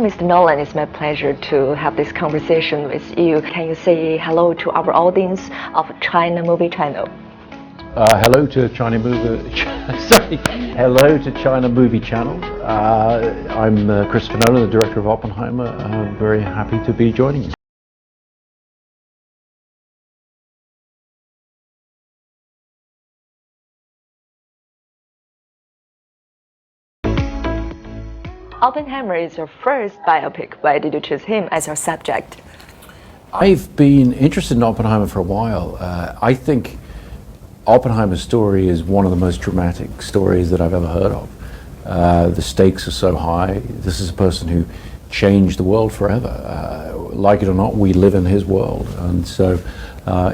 Mr. Nolan, it's my pleasure to have this conversation with you. Can you say hello to our audience of China Movie Channel? Hello to China Movie. Sorry. Hello to China Movie Channel. I'm Christopher Nolan, the director of Oppenheimer. I'm very happy to be joining you. Oppenheimer is your first biopic. Why did you choose him as your subject? I've been interested in Oppenheimer for a while. I think Oppenheimer's story is one of the most dramatic stories that I've ever heard of. The stakes are so high. This is a person who changed the world forever. Like it or not, we live in his world. And so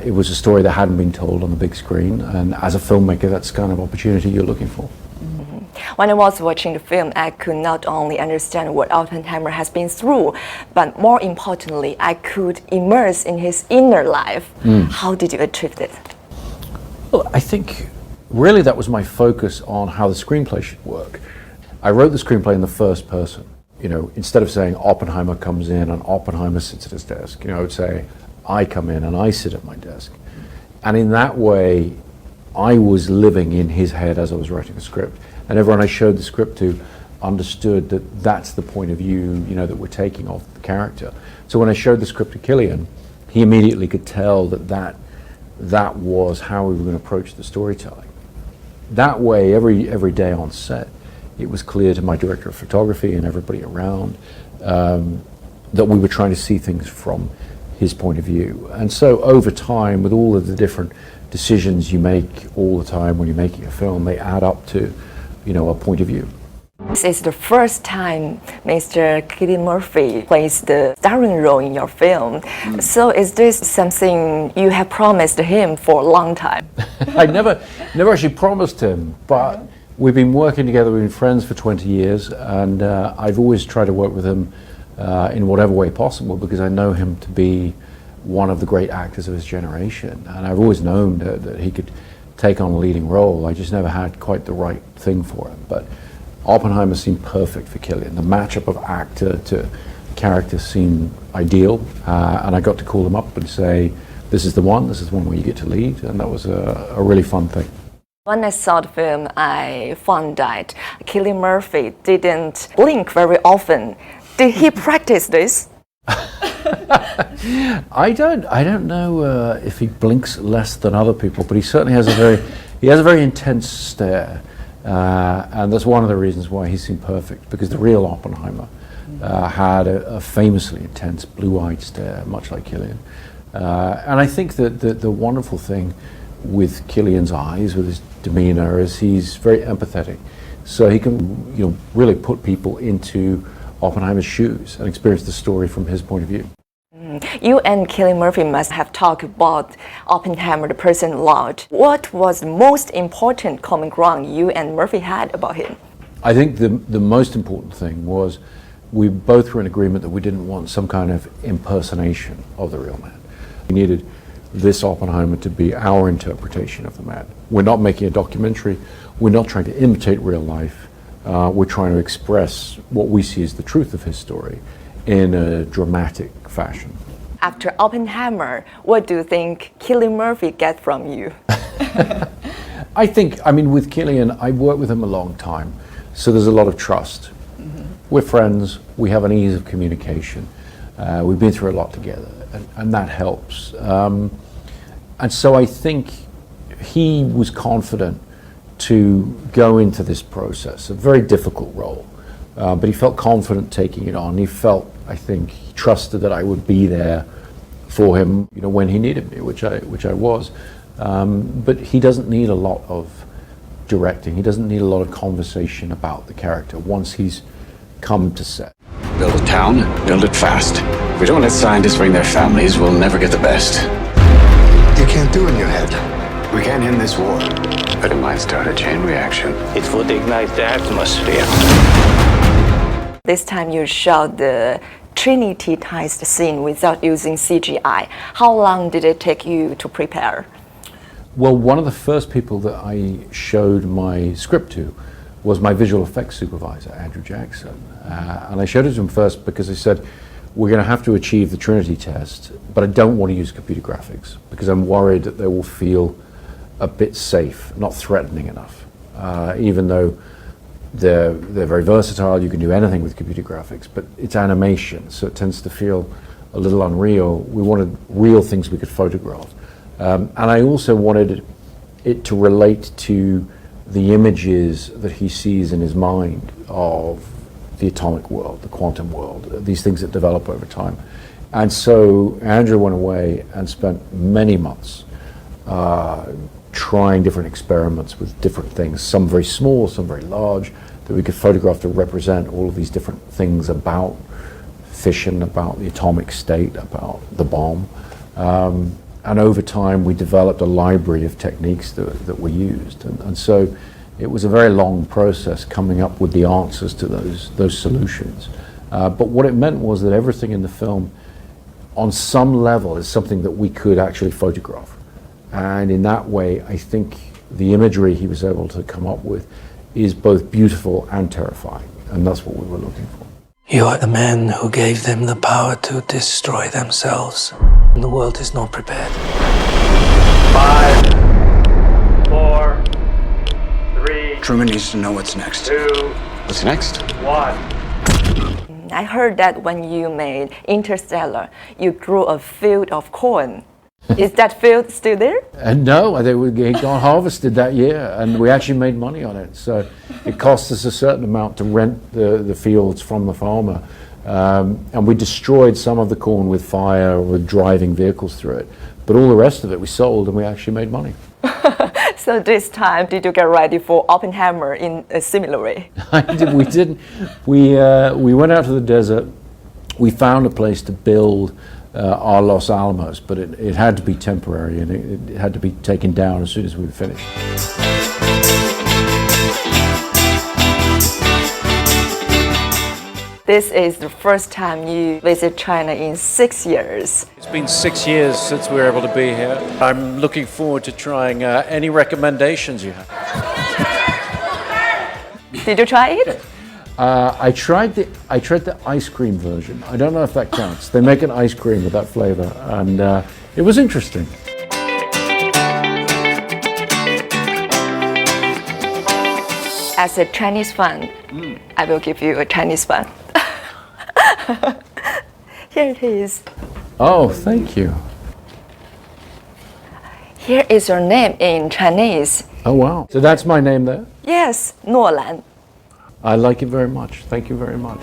it was a story that hadn't been told on the big screen. And as a filmmaker, that's the kind of opportunity you're looking for. When I was watching the film, I could not only understand what Oppenheimer has been through, but more importantly, I could immerse in his inner life. How did you achieve this? Well, I think really that was my focus on how the screenplay should work. I wrote the screenplay in the first person. You know, instead of saying Oppenheimer comes in and Oppenheimer sits at his desk, I would say I come in and I sit at my desk. And in that way, I was living in his head as I was writing the script. And everyone I showed the script to understood that that's the point of view, that we're taking of the character. So when I showed the script to Cillian, he immediately could tell that was how we were going to approach the storytelling. That way, every day on set, it was clear to my director of photography and everybody around that we were trying to see things from his point of view. And so over time, with all of the different decisions you make all the time when you're making a film, they add up to a point of view. This is the first time Mr. Cillian Murphy plays the starring role in your film. So is this something you have promised him for a long time? I never actually promised him, but we've been working together, we've been friends for 20 years, and I've always tried to work with him in whatever way possible because I know him to be one of the great actors of his generation, and I've always known that he could take on a leading role. I just never had quite the right thing for him. But Oppenheimer seemed perfect for Cillian. The matchup of actor to character seemed ideal, and I got to call him up and say, this is the one where you get to lead, and that was a really fun thing. When I saw the film, I found that Cillian Murphy didn't blink very often. Did he practice this? I don't know if he blinks less than other people, but he certainly has a very intense stare, and that's one of the reasons why he seemed perfect, because the real Oppenheimer had a famously intense blue-eyed stare, much like Cillian. And I think that the wonderful thing with Cillian's eyes, with his demeanor, is he's very empathetic, so he can really put people into Oppenheimer's shoes and experience the story from his point of view. You and Cillian Murphy must have talked about Oppenheimer, the person, a lot. What was the most important common ground you and Murphy had about him? I think the most important thing was we both were in agreement that we didn't want some kind of impersonation of the real man. We needed this Oppenheimer to be our interpretation of the man. We're not making a documentary. We're not trying to imitate real life. We're trying to express what we see as the truth of his story in a dramatic fashion. After Oppenheimer, what do you think Cillian Murphy get from you? I mean, with Cillian, I worked with him a long time, so there's a lot of trust. We're friends, we have an ease of communication, we've been through a lot together, and that helps. And so I think he was confident to go into this process, a very difficult role, but he felt confident taking it on. He felt, I think, he trusted that I would be there for him, when he needed me, which I was. But he doesn't need a lot of directing. He doesn't need a lot of conversation about the character once he's come to set. Build a town, build it fast. If we don't let scientists bring their families, we'll never get the best. You can't do in your head. We can't end this war, but it might start a chain reaction. It would ignite the atmosphere. This time you shot the Trinity-tized scene without using CGI. How long did it take you to prepare? Well, one of the first people that I showed my script to was my visual effects supervisor, Andrew Jackson. And I showed it to him first because I said, we're going to have to achieve the Trinity test, but I don't want to use computer graphics because I'm worried that they will feel a bit safe, not threatening enough. Even though they're very versatile, you can do anything with computer graphics, but it's animation, so it tends to feel a little unreal. We wanted real things we could photograph. And I also wanted it to relate to the images that he sees in his mind of the atomic world, the quantum world, these things that develop over time. And so Andrew went away and spent many months trying different experiments with different things, some very small, some very large, that we could photograph to represent all of these different things about fission, about the atomic state, about the bomb. And over time we developed a library of techniques that were used. And so it was a very long process coming up with the answers to those solutions. But what it meant was that everything in the film, on some level, is something that we could actually photograph. And in that way, I think the imagery he was able to come up with is both beautiful and terrifying. And that's what we were looking for. You are the man who gave them the power to destroy themselves. The world is not prepared. 5, 4, 3, Truman needs to know what's next. 2, What's next? 1. I heard that when you made Interstellar, you grew a field of corn. Is that field still there? And no, it got harvested that year, and we actually made money on it. So it cost us a certain amount to rent the fields from the farmer. And we destroyed some of the corn with fire, with driving vehicles through it. But all the rest of it we sold, and we actually made money. So this time, did you get ready for Oppenheimer in a similar way? We didn't. We went out to the desert. We found a place to build our Los Alamos, but it had to be temporary, and it had to be taken down as soon as we were finished. This is the first time you visit China in 6 years. It's been 6 years since we were able to be here. I'm looking forward to trying any recommendations you have. Did you try it? I tried the ice cream version. I don't know if that counts. They make an ice cream with that flavor, and it was interesting. As a Chinese fan, I will give you a Chinese fan. Here it is. Oh, thank you. Here is your name in Chinese. Oh, wow. So that's my name there? Yes, Nolan. I like it very much. Thank you very much.